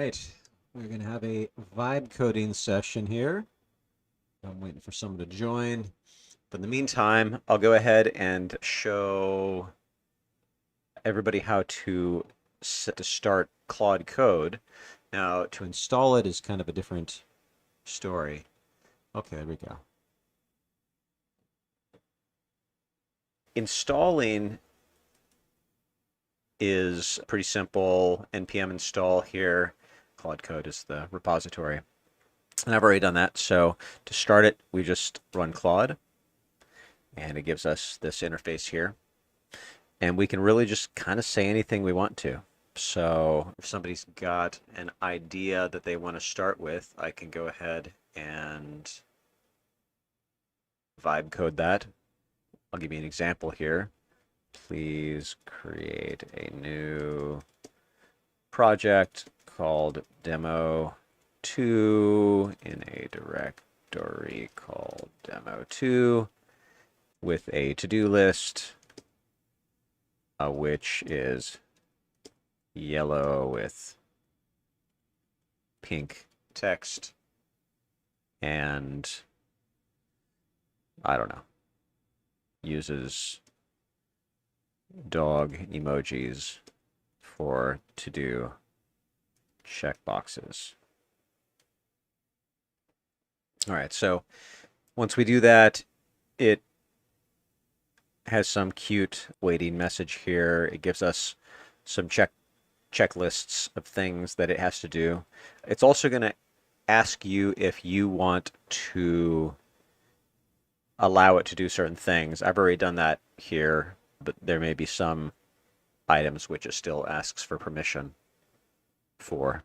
right, we're going to have a vibe coding session here. I'm waiting for someone to join. But in the meantime, I'll go ahead and show everybody how to start Claude Code. Now, to install it is kind of a different story. Okay, there we go. Installing is pretty simple. npm install here. Claude Code is the repository. And I've already done that. So to start it, we just run Claude. And it gives us this interface here. And we can really just kind of say anything we want to. So if somebody's got an idea that they want to start with, I can go ahead and vibe code that. I'll give you an example here. Please create a new project called demo2 in a directory called demo2 with a to-do list, which is yellow with pink text, and I don't know, uses dog emojis for to-do checkboxes. All right, so once we do that, it has some cute waiting message here. It gives us some checklists of things that it has to do. It's also going to ask you if you want to allow it to do certain things. I've already done that here, but there may be some items which it still asks for permission for.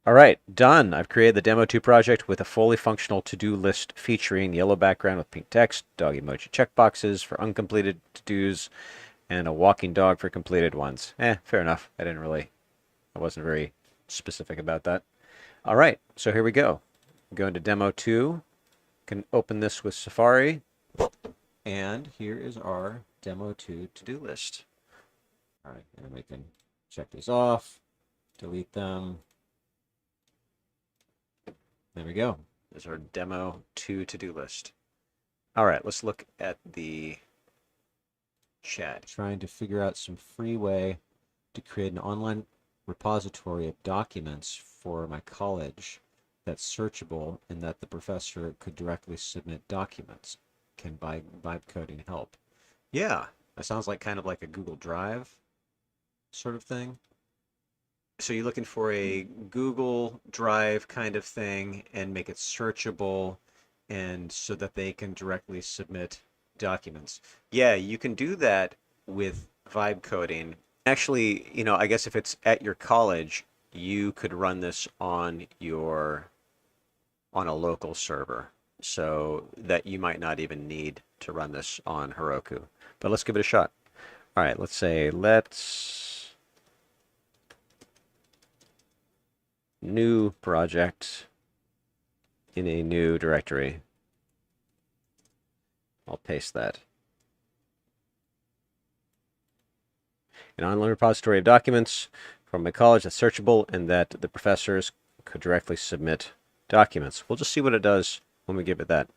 All right, done. I've created the Demo2 project with a fully functional to-do list featuring yellow background with pink text, dog emoji checkboxes for uncompleted to-dos, and a walking dog for completed ones. Fair enough. I wasn't very specific about that. All right, so here we go. Go into Demo2. Can open this with Safari. And here is our Demo2 to-do list. All right, and we can check these off, delete them. There we go. There's our Demo2 to-do list. All right, let's look at the chat. Trying to figure out some free way to create an online repository of documents for my college that's searchable and that the professor could directly submit documents. Can vibe coding help? Yeah, that sounds like kind of like a Google Drive sort of thing. So you're looking for a Google Drive kind of thing and make it searchable and so that they can directly submit documents. Yeah, you can do that with vibe coding. Actually, I guess if it's at your college, you could run this on a local server so that you might not even need to run this on Heroku. But let's give it a shot. All right, let's new project in a new directory. I'll paste that. An online repository of documents from my college that's searchable and that the professors could directly submit documents. We'll just see what it does when we give it that.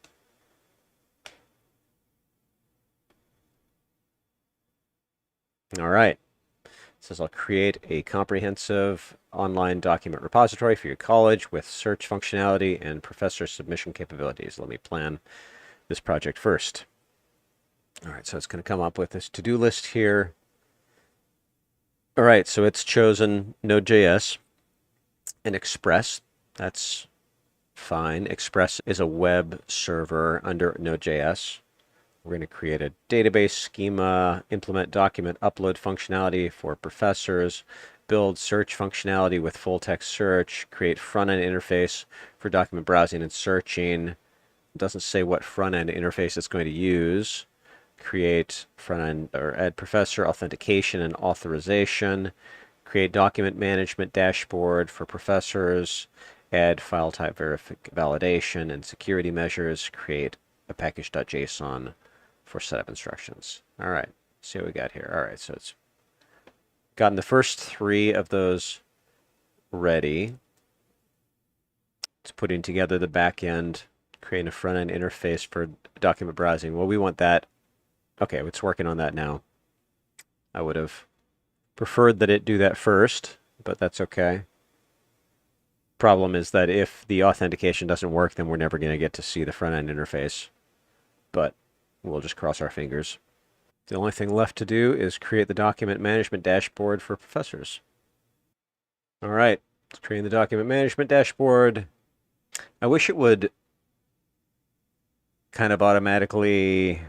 All right. It says I'll create a comprehensive online document repository for your college with search functionality and professor submission capabilities. Let me plan this project first. All right, so it's going to come up with this to-do list here. All right, so it's chosen Node.js and Express. That's fine. Express is a web server under Node.js. We're going to create a database schema, implement document upload functionality for professors, build search functionality with full text search, create front-end interface for document browsing and searching. It doesn't say what front-end interface it's going to use. Create front-end or add professor authentication and authorization. Create document management dashboard for professors. Add file type validation and security measures. Create a package.json for setup instructions. All right, see what we got here. All right, so it's gotten the first three of those ready. putting together the back end, creating a front end interface for document browsing. Well, we want that. Okay, it's working on that now. I would have preferred that it do that first, but that's okay. Problem is that if the authentication doesn't work, then we're never going to get to see the front end interface. But we'll just cross our fingers. The only thing left to do is create the document management dashboard for professors. All right, let's create the document management dashboard. I wish it would kind of automatically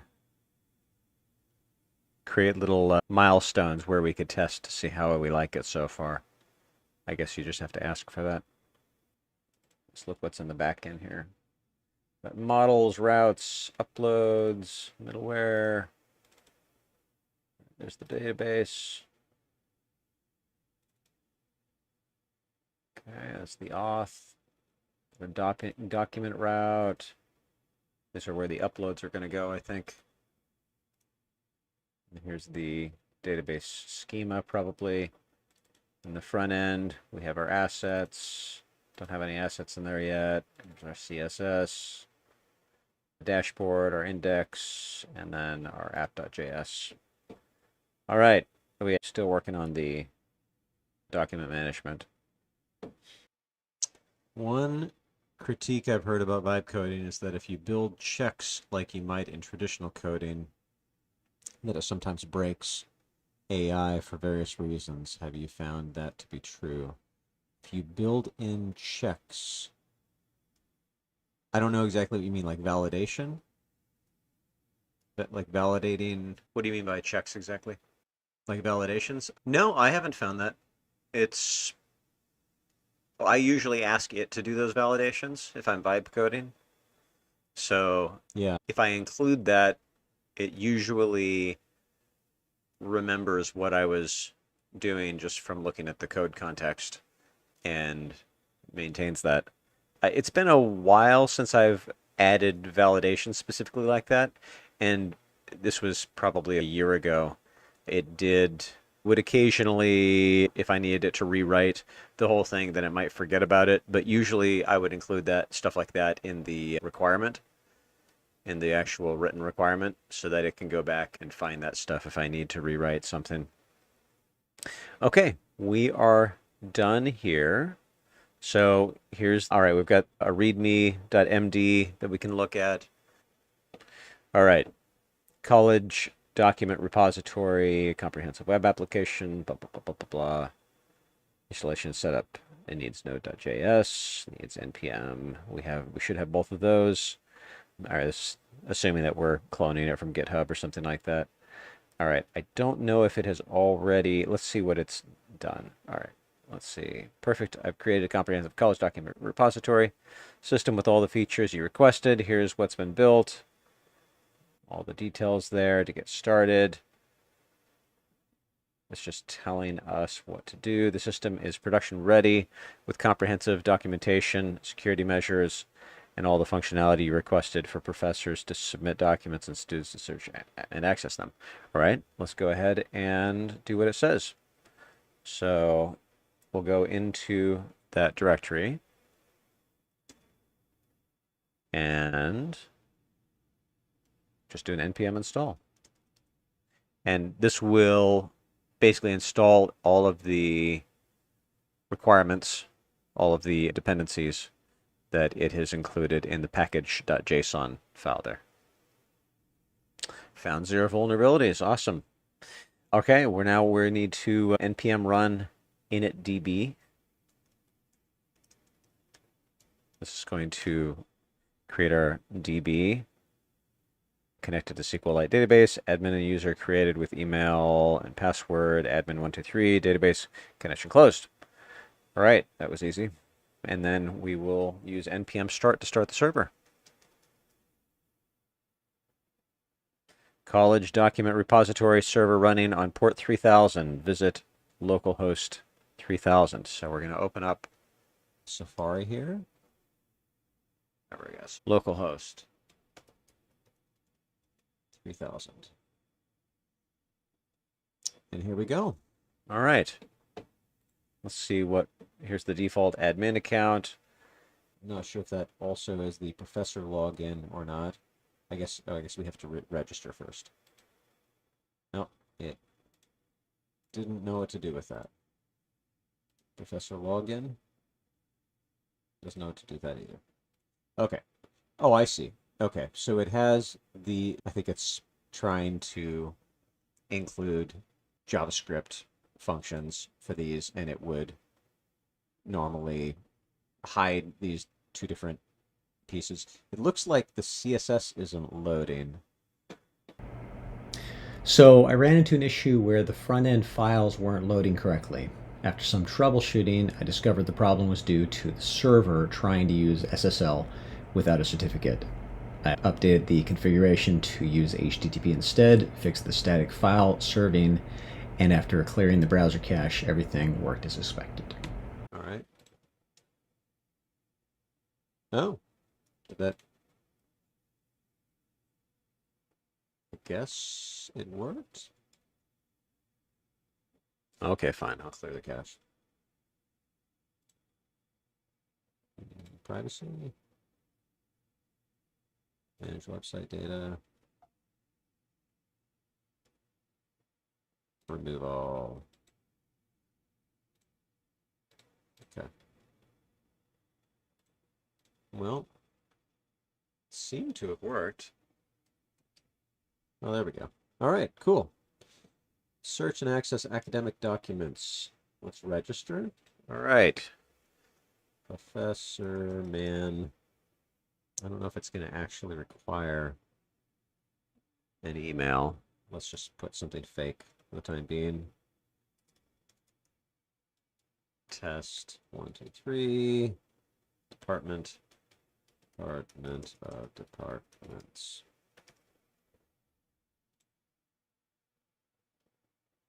create little milestones where we could test to see how we like it so far. I guess you just have to ask for that. Let's look what's in the back end here. Got models, routes, uploads, middleware. There's the database. Okay, that's the auth. The document route. These are where the uploads are going to go, I think. And here's the database schema, probably. In the front end, we have our assets. Don't have any assets in there yet. There's our CSS, dashboard, our index, and then our app.js. All right, we are still working on the document management. One critique I've heard about vibe coding is that if you build checks like you might in traditional coding, that it sometimes breaks AI for various reasons. Have you found that to be true? If you build in checks, I don't know exactly what you mean, like validation? But like validating, what do you mean by checks exactly? Like validations? No, I haven't found that. I usually ask it to do those validations if I'm vibe coding. So yeah, if I include that, it usually remembers what I was doing just from looking at the code context and maintains that. It's been a while since I've added validation specifically like that, and this was probably a year ago. Would occasionally, if I needed it to rewrite the whole thing, then it might forget about it. But usually I would include that stuff like that in the requirement, in the actual written requirement, so that it can go back and find that stuff if I need to rewrite something. Okay, we are done here. So all right, we've got a readme.md that we can look at. All right, college document repository, comprehensive web application, blah, blah, blah, blah, blah, blah. Installation setup. It needs node.js, needs npm. We should have both of those. All right, this assuming that we're cloning it from GitHub or something like that. All right, I don't know if it has already, let's see what it's done. All right, let's see. Perfect, I've created a comprehensive college document repository system with all the features you requested. Here's what's been built. All the details there to get started. It's just telling us what to do. The system is production ready with comprehensive documentation, security measures, and all the functionality you requested for professors to submit documents and students to search and access them. All right, let's go ahead and do what it says. So we'll go into that directory and just do an npm install. And this will basically install all of the requirements, all of the dependencies that it has included in the package.json file there. Found 0 vulnerabilities. Awesome. Okay, we need to npm run initdb. This is going to create our DB connected to SQLite database, admin and user created with email and password, admin123, database connection closed. All right, that was easy. And then we will use npm start to start the server. College document repository server running on port 3000. Visit localhost 3000. So we're going to open up Safari here. There we go. Localhost 3000. And here we go. All right. Let's see here's the default admin account. not sure if that also is the professor login or not. I guess we have to register first. No, it didn't know what to do with that. Professor login doesn't know what to do with that either. Okay. Oh, I see. Okay, so it has I think it's trying to include JavaScript functions for these, and it would normally hide these two different pieces. It looks like the CSS isn't loading. So I ran into an issue where the front end files weren't loading correctly. After some troubleshooting, I discovered the problem was due to the server trying to use SSL without a certificate. I updated the configuration to use HTTP instead, fixed the static file serving, and after clearing the browser cache, everything worked as expected. All right. Oh, did that? I guess it worked. Okay, fine. I'll clear the cache. Privacy. Manage website data. Remove all. Okay. Well, seemed to have worked. Oh, there we go. All right, cool. Search and access academic documents. Let's register. All right. Professor Man. I don't know if it's going to actually require an email. Let's just put something fake for the time being. Test 1, 2, 3. Department of departments.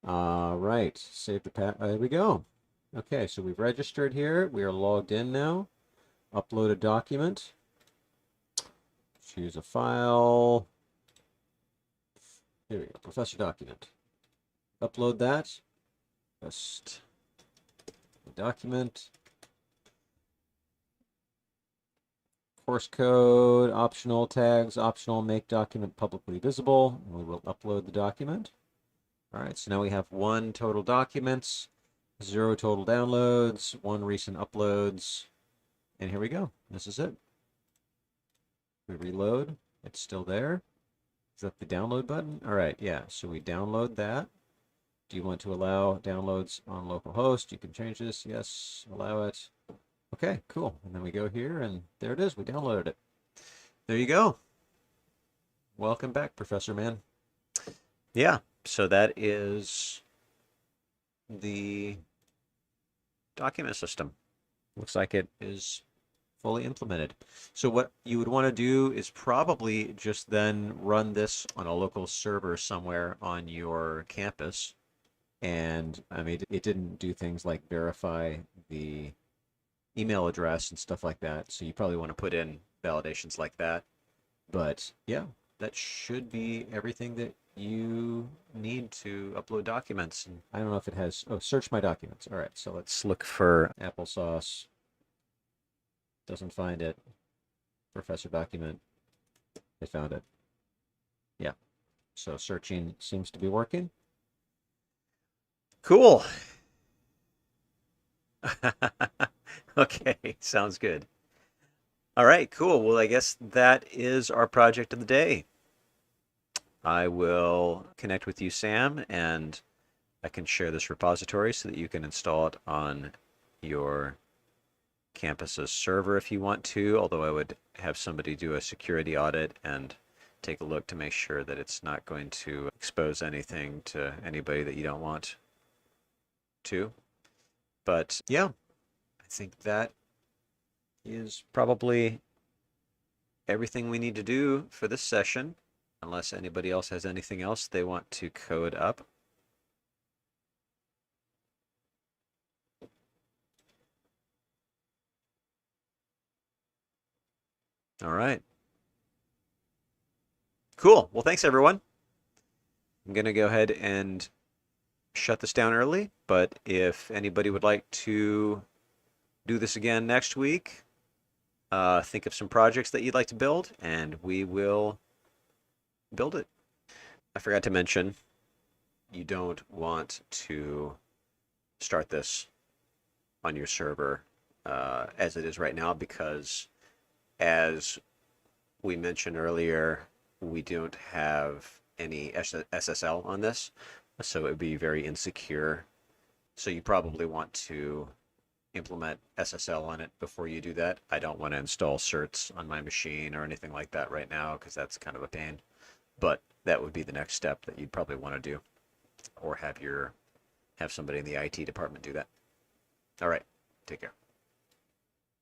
All right, save the there we go. Okay, so we've registered here. We are logged in now. Upload a document. Choose a file. Here we go, professor document. Upload that. Just document. Course code, optional tags, optional, make document publicly visible. We will upload the document. All right, so now we have 1 total documents, 0 total downloads, 1 recent uploads, and here we go. This is it. We reload. It's still there. Is that the download button? All right, yeah, so we download that. Do you want to allow downloads on localhost? You can change this. Yes, allow it. Okay, cool. And then we go here, and there it is. We downloaded it. There you go. Welcome back, Professor Man. Yeah, so that is the document system. Looks like it is fully implemented. So what you would want to do is probably just then run this on a local server somewhere on your campus. And I mean, it didn't do things like verify the email address and stuff like that. So you probably want to put in validations like that. But yeah, that should be everything that you need to upload documents. And I don't know if it has, oh, search my documents. All right, so let's look for applesauce. Doesn't find it. Professor document. I found it. Yeah, so searching seems to be working. Cool. Okay, sounds good. All right, cool. Well, I guess that is our project of the day. I will connect with you, Sam, and I can share this repository so that you can install it on your campus's server if you want to, although I would have somebody do a security audit and take a look to make sure that it's not going to expose anything to anybody that you don't want to. But yeah, I think that is probably everything we need to do for this session, unless anybody else has anything else they want to code up. All right. Cool. Well, thanks everyone. I'm going to go ahead and shut this down early, but if anybody would like to do this again next week, Think of some projects that you'd like to build, and we will build it. I forgot to mention, you don't want to start this on your server as it is right now because, as we mentioned earlier, we don't have any SSL on this, so it would be very insecure. So you probably want to implement SSL on it before you do that. I don't want to install certs on my machine or anything like that right now because that's kind of a pain. But that would be the next step that you'd probably want to do, or have somebody in the IT department do that. All right, take care.